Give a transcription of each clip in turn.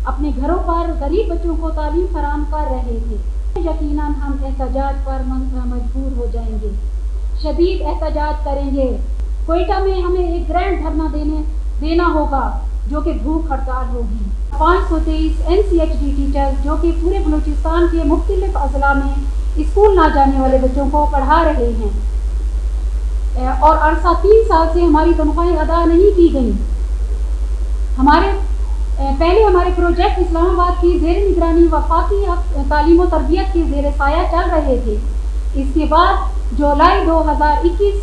अपने घरों पर गरीब बच्चों को तालीम फराहम कर रहे थे। यकीनन हम एहतजाज पर मजबूर हो जाएंगे, शदीद एहतजाज करेंगे। कोयटा में हमें एक ग्रैंड धरना देना होगा जो कि भूख हड़ताल होगी। 523 NCHD टीचर्स जो कि पूरे बलूचिस्तान के मुख्तलिफ अजला में स्कूल ना जाने वाले बच्चों को पढ़ा रहे हैं और अरसा 3 साल से हमारी तनख्वाहें अदा नहीं की गई। पहले हमारे प्रोजेक्ट इस्लामाबाद की ज़ेर निगरानी वफाकी तालीम और तरबियत के ज़ेर साया चल रहे थे। इसके बाद जुलाई 2021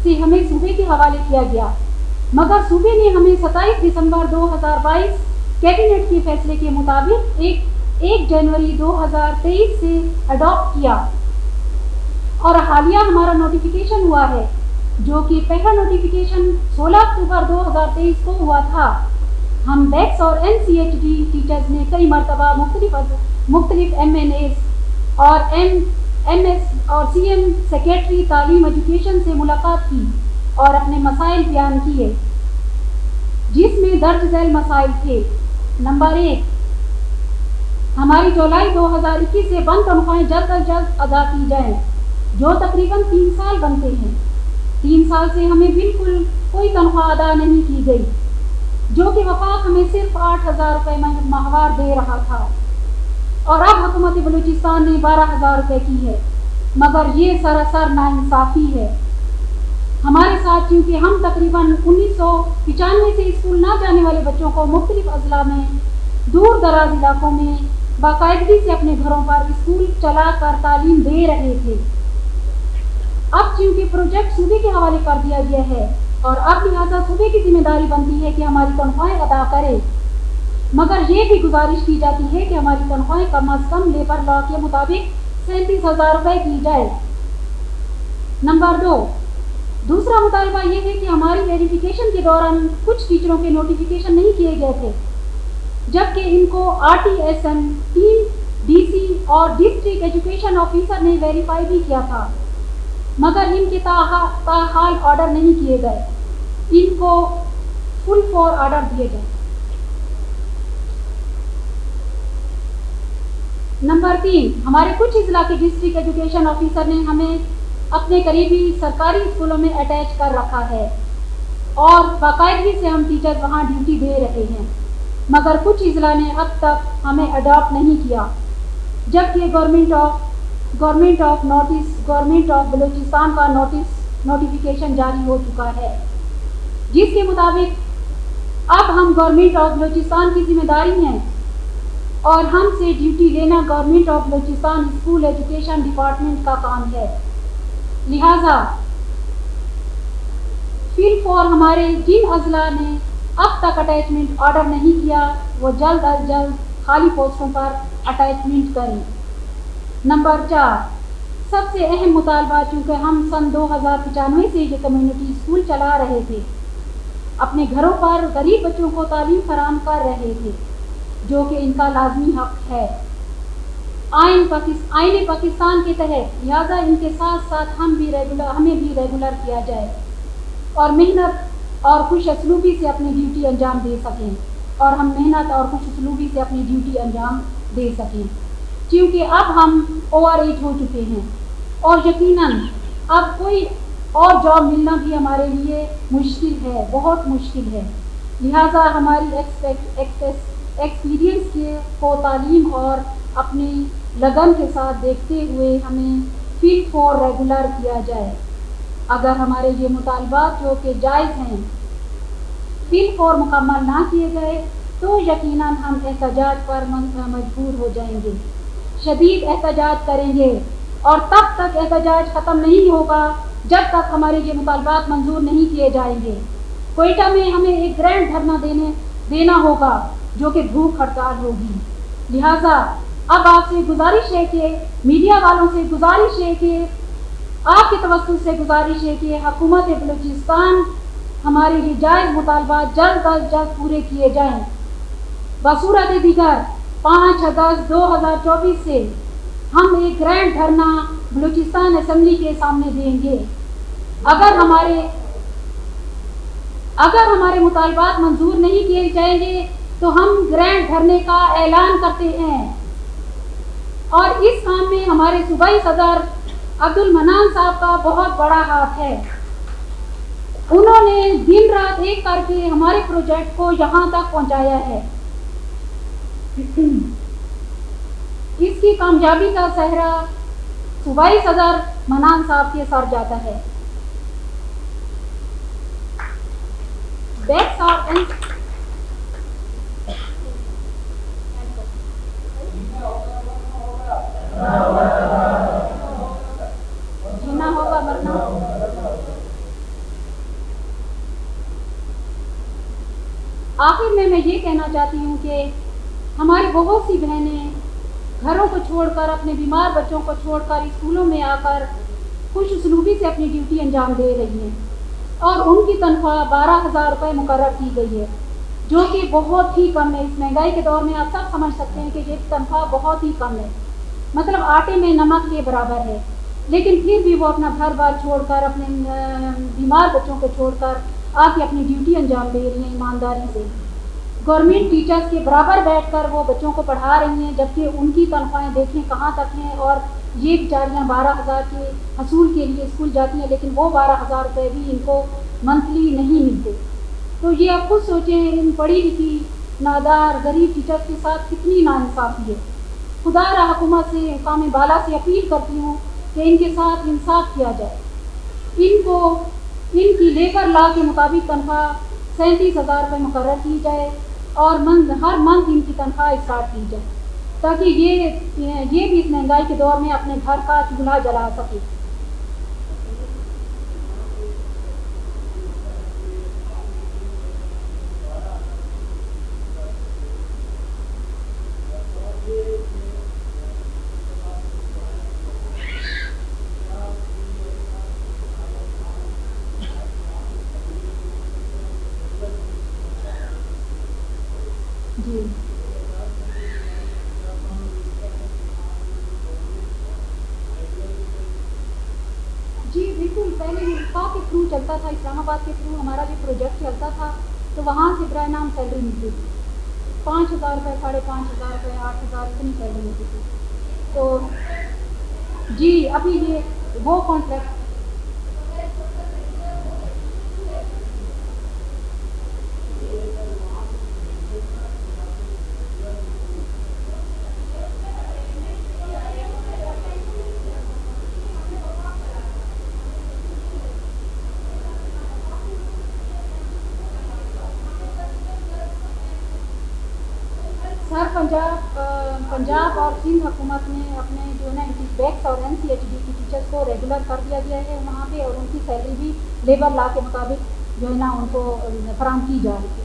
से हमें सूबे के हवाले किया गया, मगर सूबे ने हमें 27 दिसंबर 2022 कैबिनेट के फैसले के मुताबिक 1 जनवरी 2023 से अडॉप्ट किया और हालिया हमारा नोटिफिकेशन हुआ है, जो कि पहला नोटिफिकेशन 16 अक्टूबर 2023 को हुआ था। हम डेक्स और NCHD टीचर्स ने कई मरतबा मुख्तलिफ MNAs और MS और CM सेक्रेटरी तालीम एजुकेशन से मुलाकात की और अपने मसाइल बयान किए, जिसमें दर्ज झैल मसाइल थे। नंबर 1, हमारी जुलाई 2021 से बंद तनख्वाहें जल्द अज जल्द अदा की जाएं, जो तकरीबन 3 साल बनते हैं। 3 साल से हमें बिल्कुल कोई तनख्वाह अदा नहीं की गई, जो कि वफाक हमें सिर्फ 8,000 रुपये माहवार दे रहा था और अब हुकूमत बलूचिस्तान ने 12,000 रुपये की है, मगर ये सरासर नाइंसाफ़ी है हमारे साथ, क्योंकि हम तकरीबन 1995 से स्कूल ना जाने वाले बच्चों को मुख्तलिफ अजला में दूर दराज इलाकों में बाकायदगी से अपने घरों पर स्कूल चला कर तालीम दे रहे थे। अब चूँकि प्रोजेक्ट सूबे के हवाले कर दिया गया है और अब लिहाजा सूबे की जिम्मेदारी बनती है कि हमारी तनख्वाहें अदा करे, मगर ये भी गुजारिश की जाती है कि हमारी तनख्वाहें कम अज़ कम लेबर लॉ के मुताबिक 37,000 रुपये की जाए। नंबर 2, दूसरा मुतालबा ये है कि हमारी वेरिफिकेशन के दौरान कुछ टीचरों के नोटिफिकेशन नहीं किए गए थे, जबकि इनको RTSM, टीम DC और डिस्ट्रिक्ट एजुकेशन ऑफिसर ने वेरीफाई भी किया था, मगर इनके ताहाल ऑर्डर नहीं किए गए। इनको फुल फॉर ऑर्डर दिए गए। नंबर 3, हमारे कुछ इजला के डिस्ट्रिक्ट एजुकेशन ऑफिसर ने हमें अपने करीबी सरकारी स्कूलों में अटैच कर रखा है और बाकायदगी से हम टीचर वहाँ ड्यूटी दे रहे हैं, मगर कुछ इजला ने अब तक हमें अडॉप्ट नहीं किया, जबकि गवर्नमेंट ऑफ बलूचिस्तान का नोटिफिकेशन जारी हो चुका है, जिसके मुताबिक अब हम गवर्नमेंट ऑफ बलूचिस्तान की जिम्मेदारी हैं और हमसे ड्यूटी लेना government of Balochistan school education department का काम है। लिहाजा फिल फॉर हमारे जिन अजला ने अब तक अटैचमेंट ऑर्डर नहीं किया, वो जल्द अज जल्द खाली पोस्टों पर अटैचमेंट करें। नंबर 4, सबसे अहम मुतालबा, चूँकि हम सन 2095 से ये कम्युनिटी स्कूल चला रहे थे, अपने घरों पर गरीब बच्चों को तालीम फराहम कर रहे थे, जो कि इनका लाजमी हक है आइन पाकिस्तान के तहत। लिहाजा इनके साथ साथ हमें भी रेगुलर किया जाए और मेहनत और खुश असलूबी से अपनी ड्यूटी अंजाम दे सकें और हम मेहनत और खुश असलूबी से अपनी ड्यूटी अंजाम दे सकें, क्योंकि अब हम ओवर-एज हो चुके हैं और यकीनन अब कोई और जॉब मिलना भी हमारे लिए मुश्किल है, बहुत मुश्किल है। लिहाजा हमारी एक्सपीरियंस को तालीम और अपनी लगन के साथ देखते हुए हमें फिल फॉर रेगुलर किया जाए। अगर हमारे ये मुतालबात जो कि जायज़ हैं फिल फॉर मुकम्मल ना किए गए तो यकीनन हम एहतजाज पर मजबूर हो जाएंगे, शदीद एहतजाज करेंगे और तब तक एहतजाज ख़त्म नहीं होगा जब तक हमारे ये मुतालबात मंजूर नहीं किए जाएंगे। कोयटा में हमें एक ग्रैंड धरना देना होगा जो कि भूख हड़ताल होगी। लिहाजा अब आपसे गुजारिश है कि मीडिया वालों से गुजारिश है कि आपके तवज्जुह से गुजारिश है कि हुकूमत बलूचिस्तान हमारे ये जायज़ मुतालबात जल्द अज जल्द पूरे किए जाएँ। बसूरत दीगर 5 अगस्त 2024 से हम एक ग्रैंड धरना बलूचिस्तान असम्बली के सामने देंगे। अगर हमारे मुतालबात मंजूर नहीं किए जाएंगे تو ہم گرانٹ بھرنے کا اعلان کرتے ہیں. اور اس کام میں ہمارے صوبائی صدر عبد المنان صاحب کا بہت بڑا ہاتھ ہے. انہوں نے دن رات ایک کر کے ہمارے پروجیکٹ کو یہاں تک پہنچایا ہے. اس کی کامیابی کا سہرا صوبائی صدر منان صاحب کے سر جاتا ہے. جینا ہوگا مرنا. آخر میں یہ کہنا چاہتی ہوں کہ ہماری بہت سی بہنیں گھروں کو چھوڑ کر، اپنے بیمار بچوں کو چھوڑ کر اسکولوں میں آ کر خوش اسلوبی سے اپنی ڈیوٹی انجام دے رہی ہیں، اور ان کی تنخواہ 12,000 روپے مقرر کی گئی ہے، جو کہ بہت ہی کم ہے. اس مہنگائی کے دور میں آپ سب سمجھ سکتے ہیں کہ یہ تنخواہ بہت ہی کم ہے، مطلب آٹے میں نمک کے برابر ہے. لیکن پھر بھی وہ اپنا گھر بار چھوڑ کر، اپنے بیمار بچوں کو چھوڑ کر آ کے اپنی ڈیوٹی انجام دے رہی ہیں ایمانداری سے. گورنمنٹ ٹیچرز کے برابر بیٹھ کر وہ بچوں کو پڑھا رہی ہیں، جبکہ ان کی تنخواہیں دیکھیں کہاں تک ہیں. اور یہ بیچاریاں 12,000 کے حصول کے لیے اسکول جاتی ہیں، لیکن وہ 12,000 روپے بھی ان کو منتھلی نہیں ملتے. تو یہ آپ خود سوچیں، ان پڑھی لکھی نادار غریب ٹیچرز کے ساتھ کتنی ناانصافی ہے. خدا را حکومت سے، حکام بالا سے اپیل کرتی ہوں کہ ان کے ساتھ انصاف کیا جائے. ان کو ان کی لیبر لا کے مطابق تنخواہ 37,000 روپے مقرر کی جائے، اور ہر منتھ ان کی تنخواہ اسٹارٹ کی جائے، تاکہ یہ بھی اس مہنگائی کے دور میں اپنے گھر کا چولہا جلا سکے. جی جی بالکل. پہلے حلقہ کے تھرو چلتا تھا، اسلام آباد کے تھرو ہمارا جو پروجیکٹ چلتا تھا، تو وہاں سے برائے نام سیلری ملتی تھی. 5,000 روپے، 5,500 روپے، 8,000 اتنی سیلری ملتی تھی. تو جی ابھی یہ وہ کانٹریکٹ سر پنجاب اور سندھ حکومت نے اپنے جو ہے نا بیکس اور NCHD کی ٹیچرس کو ریگولر کر دیا گیا ہے وہاں پہ، اور ان کی سیلری بھی لیبر لا کے مطابق جو ہے نا ان کو فراہم کی جا رہی ہے.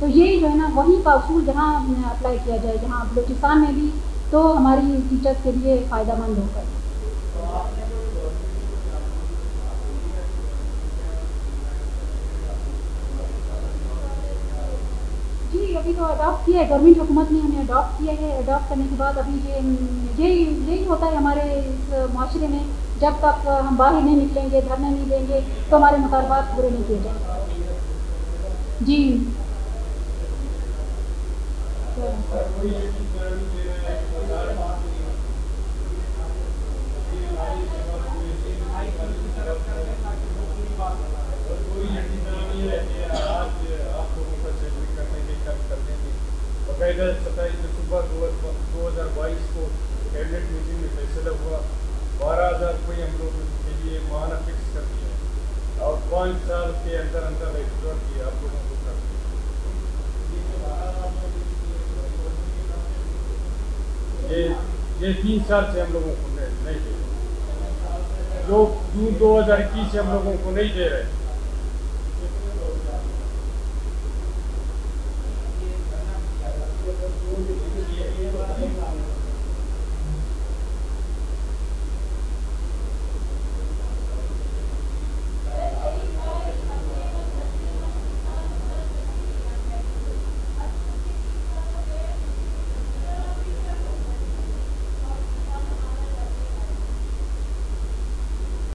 تو یہ جو ہے نا وہیں کا اصول جہاں اپلائی کیا جائے، جہاں بلوچستان میں بھی، تو ہماری ٹیچرس کے لیے فائدہ مند ہوگا. جی ابھی تو اڈاپٹ کیا ہے گورنمنٹ حکومت نے، ہمیں اڈاپٹ کیا ہے. اڈاپٹ کرنے کے بعد ابھی یہی ہوتا ہے ہمارے اس معاشرے میں، جب تک ہم باہر نہیں نکلیں گے، دھرنے نہیں دیں گے، تو ہمارے مطالبات پورے نہیں کیے جائیں گے. جی باقاعدہ 27 دسمبر 2022 کو کیبنٹ میٹنگ میں فیصلہ ہوا. 12,000 روپئے ہم لوگ کے لیے ماہانہ فکس کر دیا ہے، اور 5 سال کے اندر ایکسپلور کیا آپ لوگوں کو کر یہ 3 سال سے ہم لوگوں کو نہیں دے رہے، جو جون 2021 سے ہم لوگوں کو نہیں دے رہے.